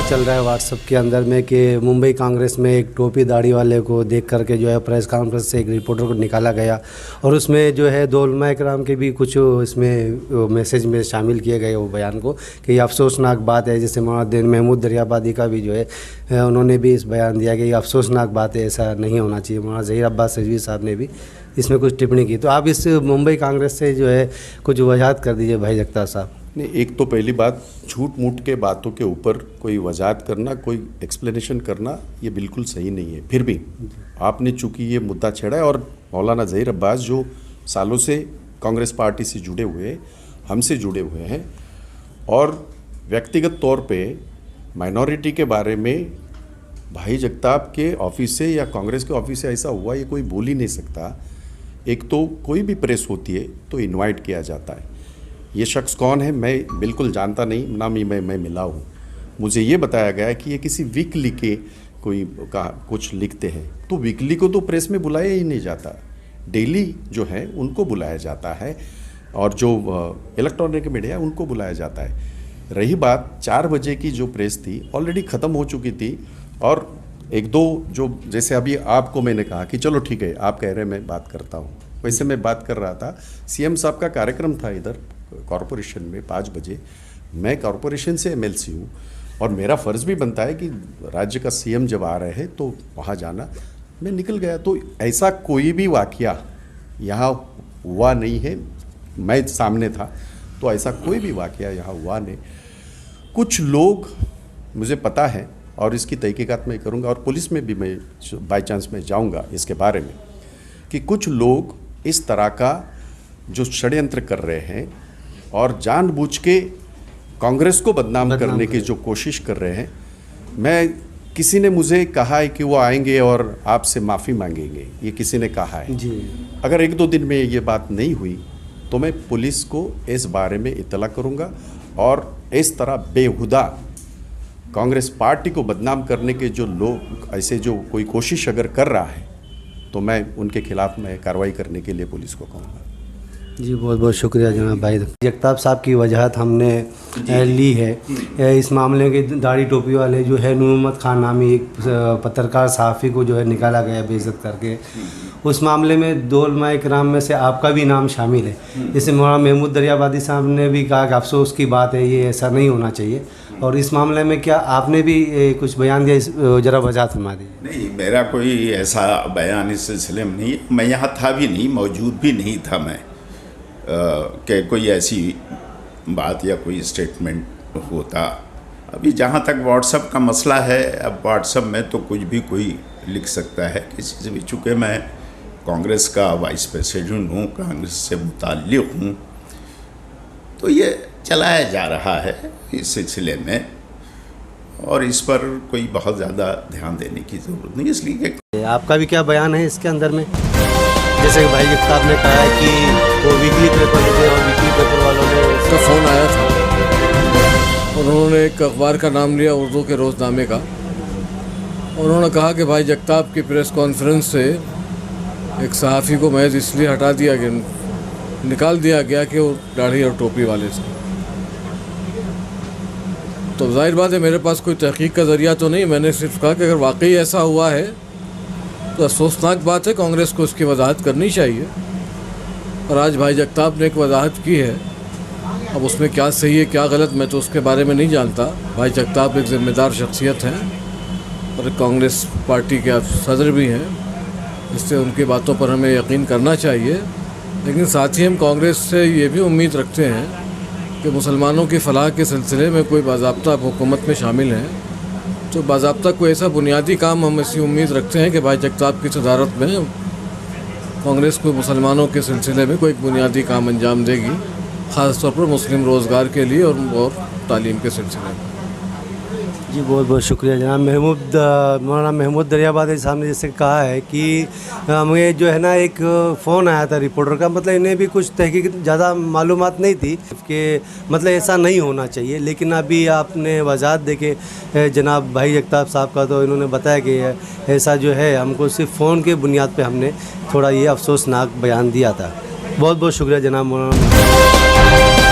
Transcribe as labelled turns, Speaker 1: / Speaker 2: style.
Speaker 1: चल रहा है व्हाट्सएप के अंदर में कि मुंबई कांग्रेस में एक टोपी दाढ़ी वाले को देख करके जो है प्रेस कॉन्फ्रेंस से एक रिपोर्टर को निकाला गया और उसमें जो है दो उलमा इकराम के भी कुछ इसमें मैसेज में शामिल किए गए वो बयान को कि ये अफसोसनाक बात है। जैसे मौलाना महमूद दरियाबादी का भी जो है उन्होंने भी इस बयान दिया कि ये अफसोसनाक बात है, ऐसा नहीं होना चाहिए। मौलाना ज़हीर अब्बास रिजवी साहब ने भी इसमें कुछ टिप्पणी की। तो आप इस मुंबई कांग्रेस से जो है कुछ वजाहत कर दीजिए भाई जगताप साहब।
Speaker 2: नहीं, एक तो पहली बात, झूठ मूठ के बातों के ऊपर कोई वजाहत करना, कोई एक्सप्लेनेशन करना, ये बिल्कुल सही नहीं है। फिर भी आपने चूंकि ये मुद्दा छेड़ा है और मौलाना ज़हीर अब्बास जो सालों से कांग्रेस पार्टी से जुड़े हुए, हमसे जुड़े हुए हैं और व्यक्तिगत तौर पे माइनॉरिटी के बारे में भाई जगताप के ऑफिस से या कांग्रेस के ऑफिस से ऐसा हुआ ये कोई बोल ही नहीं सकता। एक तो कोई भी प्रेस होती है तो इनवाइट किया जाता है। ये शख्स कौन है मैं बिल्कुल जानता नहीं, ना ही मैं मिला हूँ। मुझे ये बताया गया कि ये किसी वीकली के कोई का कुछ लिखते हैं, तो वीकली को तो प्रेस में बुलाया ही नहीं जाता, डेली जो है उनको बुलाया जाता है और जो इलेक्ट्रॉनिक मीडिया उनको बुलाया जाता है। रही बात 4 बजे की जो प्रेस थी ऑलरेडी ख़त्म हो चुकी थी और एक दो जो जैसे अभी आपको मैंने कहा कि चलो ठीक है आप कह रहे हैं मैं बात करता हूँ, वैसे मैं बात कर रहा था। सीएम साहब का कार्यक्रम था इधर कॉरपोरेशन में 5 बजे। मैं कॉरपोरेशन से एमएलसी हूँ और मेरा फ़र्ज़ भी बनता है कि राज्य का सीएम जब आ रहे हैं तो वहाँ जाना। मैं निकल गया। तो ऐसा कोई भी वाक़या यहाँ हुआ नहीं है। मैं सामने था तो ऐसा कोई भी वाक़या यहाँ हुआ नहीं। कुछ लोग, मुझे पता है और इसकी तहकीकात मैं करूँगा और पुलिस में भी मैं बाई चांस में जाऊँगा इसके बारे में, कि कुछ लोग इस तरह का जो षड्यंत्र कर रहे हैं और जानबूझ के कांग्रेस को बदनाम करने की जो कोशिश कर रहे हैं। मैं किसी ने मुझे कहा है कि वो आएंगे और आपसे माफ़ी मांगेंगे, ये किसी ने कहा है जी। अगर 1-2 दिन में ये बात नहीं हुई तो मैं पुलिस को इस बारे में इत्तला करूँगा और इस तरह बेहुदा कांग्रेस पार्टी को बदनाम करने के जो लोग ऐसे जो कोई कोशिश अगर कर रहा है तो मैं उनके खिलाफ में कार्रवाई करने के लिए पुलिस को कहूँगा।
Speaker 1: जी बहुत बहुत शुक्रिया जनाब भाई जगताप साहब की वजाहत हमने ली है। इस मामले के दाढ़ी टोपी वाले जो है नूर मोहम्मद खान नामी एक पत्रकार सहाफ़ी को जो है निकाला गया बेइज्जत करके, उस मामले में 2 उलमा इकराम में से आपका भी नाम शामिल है। जैसे मौलाना महमूद दरियाबादी साहब ने भी कहा कि अफसोस की बात है, ये ऐसा नहीं होना चाहिए। और इस मामले में क्या आपने भी कुछ बयान दिया, ज़रा वजाहत फरमा दीजिए।
Speaker 3: नहीं, मेरा कोई ऐसा बयान इस सिलसिले में नहीं, मैं यहाँ था भी नहीं, मौजूद भी नहीं था मैं कि कोई ऐसी बात या कोई स्टेटमेंट होता। अभी जहाँ तक व्हाट्सएप का मसला है, अब व्हाट्सएप में तो कुछ भी कोई लिख सकता है किसी से भी। चूँकि मैं कांग्रेस का वाइस प्रेसिडेंट हूँ, कांग्रेस से मुताल्लिक़ हूँ, तो ये चलाया जा रहा है इस सिलसिले में और इस पर कोई बहुत ज़्यादा ध्यान देने की ज़रूरत नहीं। इसलिए कि
Speaker 1: आपका भी क्या बयान है इसके अंदर में? जैसे कि भाई जगताप ने कहा है कि वो वीकली पेपर थे और वीकली पेपर वालों ने
Speaker 4: उसका फ़ोन आया था और उन्होंने एक अखबार का नाम लिया उर्दू के रोज़नामे का। उन्होंने कहा कि भाई जगताप की प्रेस कॉन्फ्रेंस से एक सहाफ़ी को महज इसलिए हटा दिया गया, निकाल दिया गया कि वो दाढ़ी और टोपी वाले से। तो जाहिर बात है मेरे पास कोई तहकीक का ज़रिया तो नहीं। मैंने सिर्फ कहा कि अगर वाकई ऐसा हुआ है तो अफसोसनाक बात है, कांग्रेस को उसकी वजाहत करनी चाहिए। और आज भाई जगताप ने एक वजाहत की है, अब उसमें क्या सही है क्या गलत मैं तो उसके बारे में नहीं जानता। भाई जगताप एक ज़िम्मेदार शख्सियत हैं और कांग्रेस पार्टी के सदर भी हैं, इससे उनकी बातों पर हमें यकीन करना चाहिए। लेकिन साथ ही हम कांग्रेस से ये भी उम्मीद रखते हैं कि मुसलमानों की फलाह के सिलसिले में कोई बाज़ाब्ता हुकूमत में शामिल हैं, तो बाज़ाब्ता कोई ऐसा बुनियादी काम हम ऐसी उम्मीद रखते हैं कि भाई जगताप की सदारत में कांग्रेस को मुसलमानों के सिलसिले में कोई बुनियादी काम अंजाम देगी, ख़ास तौर पर मुस्लिम रोज़गार के लिए और तालीम के सिलसिले में।
Speaker 1: जी बहुत बहुत शुक्रिया जनाब। मौलाना महमूद दरियाबादी साहब ने जैसे कहा है कि हमें जो है ना एक फ़ोन आया था रिपोर्टर का, मतलब इन्हें भी कुछ तहकीक ज़्यादा मालूमात नहीं थी कि मतलब ऐसा नहीं होना चाहिए। लेकिन अभी आपने वजाहत देके जनाब भाई जगताप साहब का, तो इन्होंने बताया कि ऐसा जो है हमको सिर्फ फ़ोन के बुनियाद पे हमने थोड़ा ये अफसोसनाक बयान दिया था। बहुत बहुत शुक्रिया जनाब मौलाना।